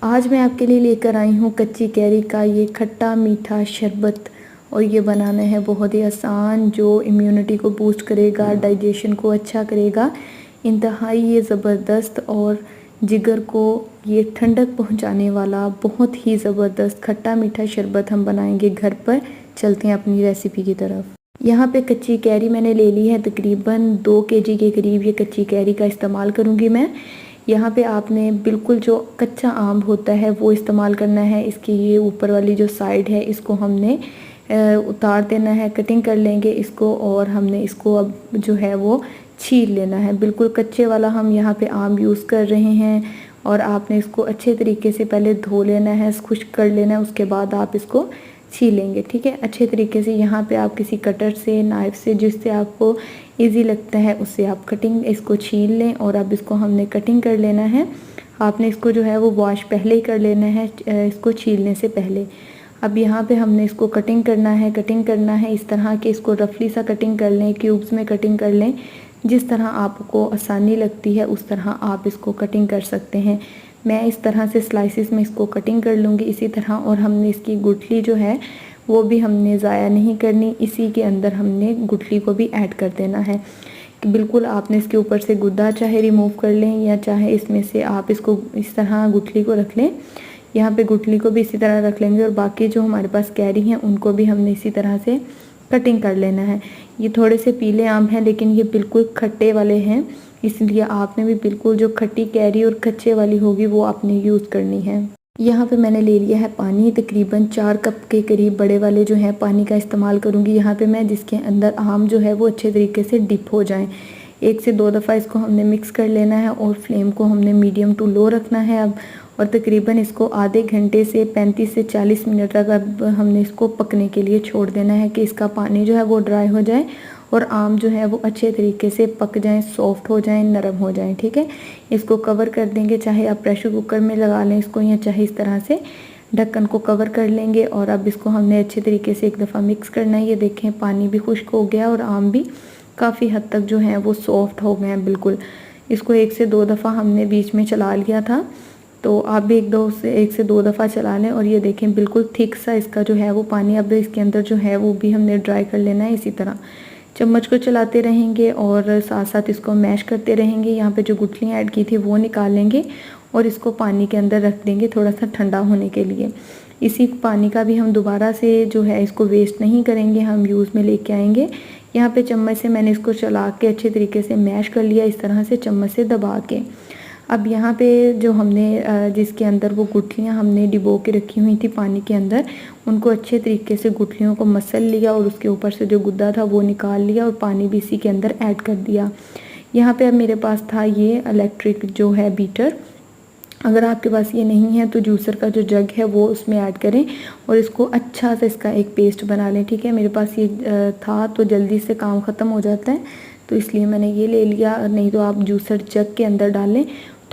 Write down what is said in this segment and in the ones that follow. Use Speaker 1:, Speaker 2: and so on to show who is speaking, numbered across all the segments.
Speaker 1: आज मैं आपके लिए लेकर आई हूँ कच्ची कैरी का ये खट्टा मीठा शरबत। और ये बनाना है बहुत ही आसान, जो इम्यूनिटी को बूस्ट करेगा, डाइजेशन को अच्छा करेगा। इंतहाई ये ज़बरदस्त और जिगर को ये ठंडक पहुँचाने वाला बहुत ही ज़बरदस्त खट्टा मीठा शरबत हम बनाएंगे घर पर। चलते हैं अपनी रेसिपी की तरफ। यहाँ पे कच्ची कैरी मैंने ले ली है, तकरीबन 2 केजी के करीब ये कच्ची कैरी का इस्तेमाल करूँगी मैं। यहाँ पे आपने बिल्कुल जो कच्चा आम होता है वो इस्तेमाल करना है। इसकी ये ऊपर वाली जो साइड है इसको हमने उतार देना है, कटिंग कर लेंगे इसको। और हमने इसको अब जो है वो छील लेना है। बिल्कुल कच्चे वाला हम यहाँ पे आम यूज़ कर रहे हैं। और आपने इसको अच्छे तरीके से पहले धो लेना है, खुश्क कर लेना है, उसके बाद आप इसको छीलेंगे। ठीक है, अच्छे तरीके से। यहाँ पे आप किसी कटर से, नाइफ से, जिससे आपको इजी लगता है उससे आप कटिंग इसको छील लें। और अब इसको हमने कटिंग कर लेना है। आपने इसको जो है वो वॉश पहले ही कर लेना है इसको छीलने से पहले। अब यहाँ पे हमने इसको कटिंग करना है इस तरह के। इसको रफली सा कटिंग कर लें, क्यूब्स में कटिंग कर लें। जिस तरह आपको आसानी लगती है उस तरह आप इसको कटिंग कर सकते हैं। मैं इस तरह से स्लाइसिस में इसको कटिंग कर लूँगी इसी तरह। और हमने इसकी गुठली जो है वो भी हमने ज़ाया नहीं करनी, इसी के अंदर हमने गुठली को भी ऐड कर देना है। कि बिल्कुल आपने इसके ऊपर से गुद्दा चाहे रिमूव कर लें या चाहे इसमें से आप इसको इस तरह गुठली को रख लें। यहाँ पे गुठली को भी इसी तरह रख लेंगे। और बाकी जो हमारे पास कैरी हैं उनको भी हमने इसी तरह से कटिंग कर लेना है। ये थोड़े से पीले आम हैं लेकिन ये बिल्कुल खट्टे वाले हैं, इसलिए आपने भी बिल्कुल जो खट्टी कैरी और कच्चे वाली होगी वो आपने यूज़ करनी है। यहाँ पे मैंने ले लिया है पानी, तकरीबन 4 कप के करीब बड़े वाले जो है पानी का इस्तेमाल करूँगी यहाँ पे मैं, जिसके अंदर आम जो है वो अच्छे तरीके से डिप हो जाएं। 1 से 2 दफ़ा इसको हमने मिक्स कर लेना है और फ्लेम को हमने मीडियम टू लो रखना है अब। और तकरीबन इसको आधे घंटे से 35 से 40 मिनट तक अब हमने इसको पकने के लिए छोड़ देना है कि इसका पानी जो है वो ड्राई हो जाए और आम जो है वो अच्छे तरीके से पक जाएं, सॉफ्ट हो जाएं, नरम हो जाएं। ठीक है, इसको कवर कर देंगे, चाहे आप प्रेशर कुकर में लगा लें इसको या चाहे इस तरह से ढक्कन को कवर कर लेंगे। और अब इसको हमने अच्छे तरीके से एक दफ़ा मिक्स करना है। ये देखें पानी भी खुश्क हो गया और आम भी काफ़ी हद तक जो है वो सॉफ्ट हो गए हैं बिल्कुल। इसको 1 से 2 दफ़ा हमने बीच में चला लिया था, तो आप भी 1 से 2 दफ़ा चला लें। और ये देखें बिल्कुल थिक सा इसका जो है वो पानी अब इसके अंदर जो है वो भी हमने ड्राई कर लेना है। इसी तरह चम्मच को चलाते रहेंगे और साथ साथ इसको मैश करते रहेंगे। यहाँ पे जो गुठलियाँ ऐड की थी वो निकाल लेंगे और इसको पानी के अंदर रख देंगे थोड़ा सा ठंडा होने के लिए। इसी पानी का भी हम दोबारा से जो है इसको वेस्ट नहीं करेंगे, हम यूज़ में लेके आएंगे। यहाँ पे चम्मच से मैंने इसको चला के अच्छे तरीके से मैश कर लिया, इस तरह से चम्मच से दबा के। अब यहाँ पे जो हमने जिसके अंदर वो गुठलियाँ हमने डिबो के रखी हुई थी पानी के अंदर, उनको अच्छे तरीके से गुठलियों को मसल लिया और उसके ऊपर से जो गुद्दा था वो निकाल लिया और पानी भी इसी के अंदर ऐड कर दिया। यहाँ पे अब मेरे पास था ये इलेक्ट्रिक जो है बीटर। अगर आपके पास ये नहीं है तो जूसर का जो जग है वो उसमें ऐड करें और इसको अच्छा सा इसका एक पेस्ट बना लें। ठीक है, मेरे पास ये था तो जल्दी से काम ख़त्म हो जाता है तो इसलिए मैंने ये ले लिया। नहीं तो आप जूसर जग के अंदर डालें,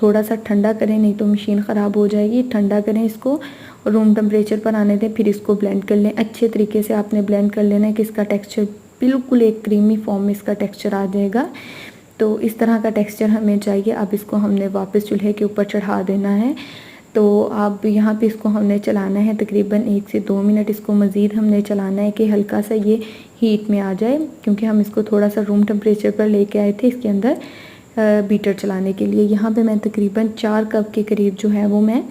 Speaker 1: थोड़ा सा ठंडा करें, नहीं तो मशीन ख़राब हो जाएगी। ठंडा करें इसको, रूम टेम्परेचर पर आने दें, फिर इसको ब्लेंड कर लें। अच्छे तरीके से आपने ब्लेंड कर लेना है कि इसका टेक्सचर बिल्कुल एक क्रीमी फॉर्म में इसका टेक्सचर आ जाएगा। तो इस तरह का टेक्सचर हमें चाहिए। अब इसको हमने वापस चूल्हे के ऊपर चढ़ा देना है। तो अब यहाँ पे इसको हमने चलाना है तकरीबन 1 से 2 मिनट। इसको मज़ीद हमने चलाना है कि हल्का सा ये हीट में आ जाए, क्योंकि हम इसको थोड़ा सा रूम टेम्परेचर पर लेके आए थे इसके अंदर बीटर चलाने के लिए। यहाँ पे मैं तकरीबन 4 कप के करीब जो है वो मैं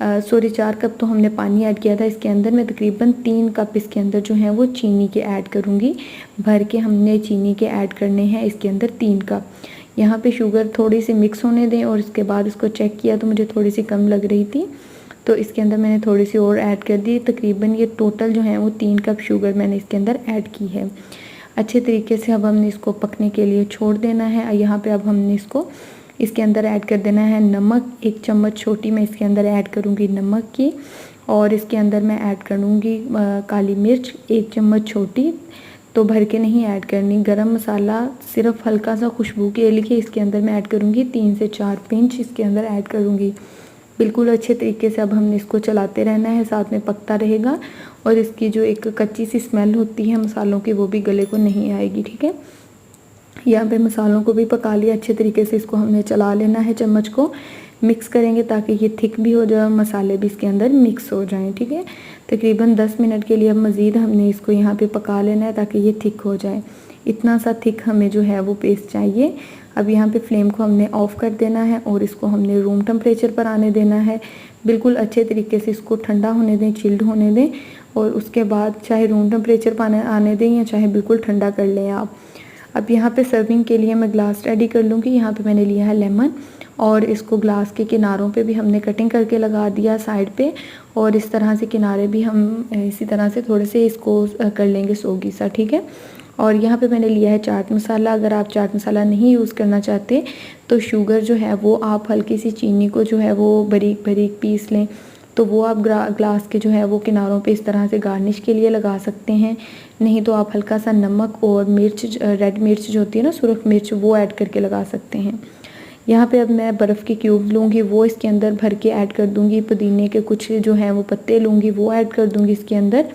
Speaker 1: 4 कप तो हमने पानी ऐड किया था इसके अंदर। मैं तकरीबन 3 कप इसके अंदर जो है वो चीनी के ऐड करूँगी। भर के हमने चीनी के ऐड करने हैं इसके अंदर 3 कप। यहाँ पे शुगर थोड़ी सी मिक्स होने दें और इसके बाद इसको चेक किया तो मुझे थोड़ी सी कम लग रही थी, तो इसके अंदर मैंने थोड़ी सी और ऐड कर दी। तकरीबन ये टोटल जो है वो 3 कप शुगर मैंने इसके अंदर ऐड की है। अच्छे तरीके से अब हमने इसको पकने के लिए छोड़ देना है। यहाँ पे अब हमने इसके अंदर ऐड कर देना है नमक। 1 चम्मच छोटी मैं इसके अंदर ऐड करूँगी नमक की। और इसके अंदर मैं ऐड करूँगी काली मिर्च 1 चम्मच छोटी, तो भर के नहीं ऐड करनी। गरम मसाला सिर्फ हल्का सा खुशबू के लिए इसके अंदर मैं ऐड करूँगी 3 से 4 पिंच इसके अंदर ऐड करूँगी। बिल्कुल अच्छे तरीके से अब हमने इसको चलाते रहना है, साथ में पकता रहेगा और इसकी जो एक कच्ची सी स्मेल होती है मसालों की वो भी गले को नहीं आएगी। ठीक है, यहाँ पे मसालों को भी पका लिया अच्छे तरीके से। इसको हमने चला लेना है चम्मच को। मिक्स करेंगे ताकि ये थिक भी हो जाए, मसाले भी इसके अंदर मिक्स हो जाएं। ठीक है, तकरीबन 10 मिनट के लिए अब मज़ीद हमने इसको यहाँ पे पका लेना है ताकि ये थिक हो जाए। इतना सा थिक हमें जो है वो पेस्ट चाहिए। अब यहाँ पे फ्लेम को हमने ऑफ़ कर देना है और इसको हमने रूम टेम्परेचर पर आने देना है। बिल्कुल अच्छे तरीके से इसको ठंडा होने दें, चिल्ड होने दें, और उसके बाद चाहे रूम टेम्परेचर पर आने दें या चाहे बिल्कुल ठंडा कर लें आप। अब यहाँ पे सर्विंग के लिए मैं ग्लास रेडी कर लूँगी। यहाँ पे मैंने लिया है लेमन, और इसको ग्लास के किनारों पे भी हमने कटिंग करके लगा दिया साइड पे, और इस तरह से किनारे भी हम इसी तरह से थोड़े से इसको कर लेंगे सोगी सा। ठीक है, और यहाँ पे मैंने लिया है चाट मसाला। अगर आप चाट मसाला नहीं यूज़ करना चाहते तो शुगर जो है वो आप हल्की सी चीनी को जो है वो बारीक बारीक पीस लें, तो वो आप ग्लास के जो है वो किनारों पे इस तरह से गार्निश के लिए लगा सकते हैं। नहीं तो आप हल्का सा नमक और मिर्च, रेड मिर्च जो होती है ना, सुरख मिर्च, वो ऐड करके लगा सकते हैं। यहाँ पे अब मैं बर्फ़ के क्यूब लूँगी, वो इसके अंदर भर के ऐड कर दूँगी। पुदीने के कुछ जो हैं वो पत्ते लूँगी, वो ऐड कर दूँगी इसके अंदर।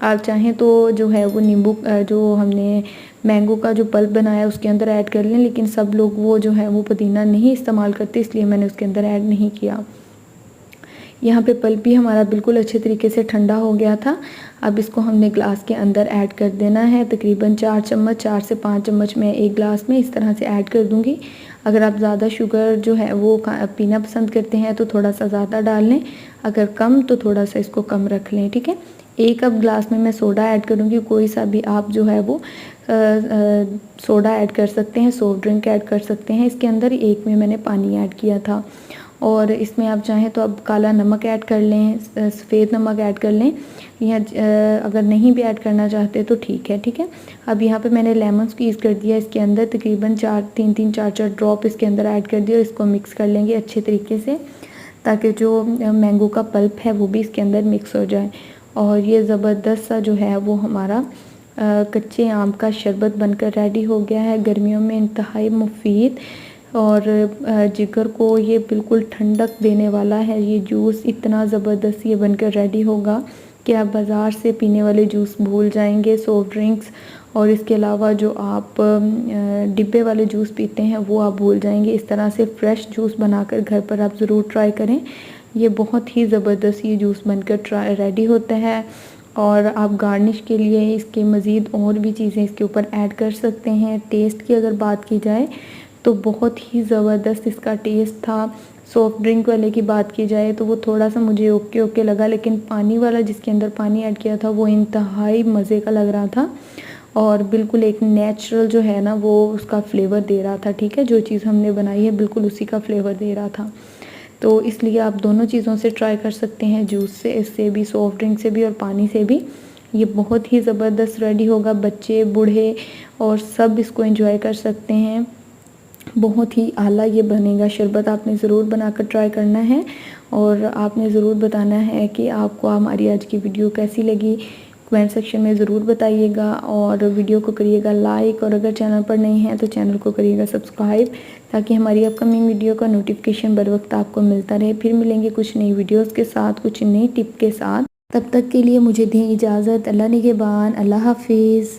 Speaker 1: आप चाहें तो जो है वो नींबू, जो हमने मैंगो का जो पल्प बनाया उसके अंदर ऐड कर लें, लेकिन सब लोग वो जो है वो पुदीना नहीं इस्तेमाल करते, इसलिए मैंने उसके अंदर ऐड नहीं किया। यहाँ पे पल्प भी हमारा बिल्कुल अच्छे तरीके से ठंडा हो गया था। अब इसको हमने ग्लास के अंदर ऐड कर देना है। तकरीबन 4 चम्मच, 4 से 5 चम्मच मैं एक ग्लास में इस तरह से ऐड कर दूँगी। अगर आप ज़्यादा शुगर जो है वो पीना पसंद करते हैं तो थोड़ा सा ज़्यादा डाल लें, अगर कम तो थोड़ा सा इसको कम रख लें। ठीक है, 1 कप ग्लास में मैं सोडा ऐड करूँगी। कोई सा भी आप जो है वो सोडा ऐड कर सकते हैं, सॉफ्ट ड्रिंक ऐड कर सकते हैं। इसके अंदर 1 में मैंने पानी ऐड किया था, और इसमें आप चाहें तो अब काला नमक ऐड कर लें, सफ़ेद नमक ऐड कर लें, या अगर नहीं भी ऐड करना चाहते तो ठीक है। ठीक है, अब यहाँ पे मैंने लेमन स्क्वीज़ कर दिया इसके अंदर, तकरीबन 4 ड्रॉप इसके अंदर ऐड कर दिया। इसको मिक्स कर लेंगे अच्छे तरीके से ताकि जो मैंगो का पल्प है वो भी इसके अंदर मिक्स हो जाए, और ये ज़बरदस्त सा जो है वो हमारा कच्चे आम का शरबत बनकर रेडी हो गया है। गर्मियों में इंतहाई मुफीद और जिगर को ये बिल्कुल ठंडक देने वाला है। ये जूस इतना ज़बरदस्त ये बनकर रेडी होगा कि आप बाज़ार से पीने वाले जूस भूल जाएंगे, सॉफ्ट ड्रिंक्स, और इसके अलावा जो आप डिब्बे वाले जूस पीते हैं वो आप भूल जाएंगे। इस तरह से फ़्रेश जूस बनाकर घर पर आप ज़रूर ट्राई करें। ये बहुत ही ज़बरदस्त ये जूस बनकर रेडी होता है, और आप गार्निश के लिए इसके मज़ीद और भी चीज़ें इसके ऊपर ऐड कर सकते हैं। टेस्ट की अगर बात की जाए तो बहुत ही ज़बरदस्त इसका टेस्ट था। सॉफ्ट ड्रिंक वाले की बात की जाए तो वो थोड़ा सा मुझे ओके ओके लगा, लेकिन पानी वाला जिसके अंदर पानी ऐड किया था वो इंतहाई मज़े का लग रहा था, और बिल्कुल एक नेचुरल जो है ना वो उसका फ्लेवर दे रहा था। ठीक है, जो चीज़ हमने बनाई है बिल्कुल उसी का फ्लेवर दे रहा था। तो इसलिए आप दोनों चीज़ों से ट्राई कर सकते हैं, जूस से, इससे भी, सॉफ्ट ड्रिंक से भी और पानी से भी। ये बहुत ही ज़बरदस्त रेडी होगा, बच्चे बूढ़े और सब इसको एंजॉय कर सकते हैं। बहुत ही आला ये बनेगा शरबत। आपने ज़रूर बनाकर ट्राई करना है, और आपने ज़रूर बताना है कि आपको हमारी आज की वीडियो कैसी लगी। कमेंट सेक्शन में ज़रूर बताइएगा, और वीडियो को करिएगा लाइक, और अगर चैनल पर नहीं है तो चैनल को करिएगा सब्सक्राइब, ताकि हमारी अपकमिंग वीडियो का नोटिफिकेशन बर वक्त आपको मिलता रहे। फिर मिलेंगे कुछ नई वीडियोज़ के साथ, कुछ नई टिप के साथ। तब तक के लिए मुझे दें इजाज़त। अल्लाह निगहबान, अल्लाह हाफिज़।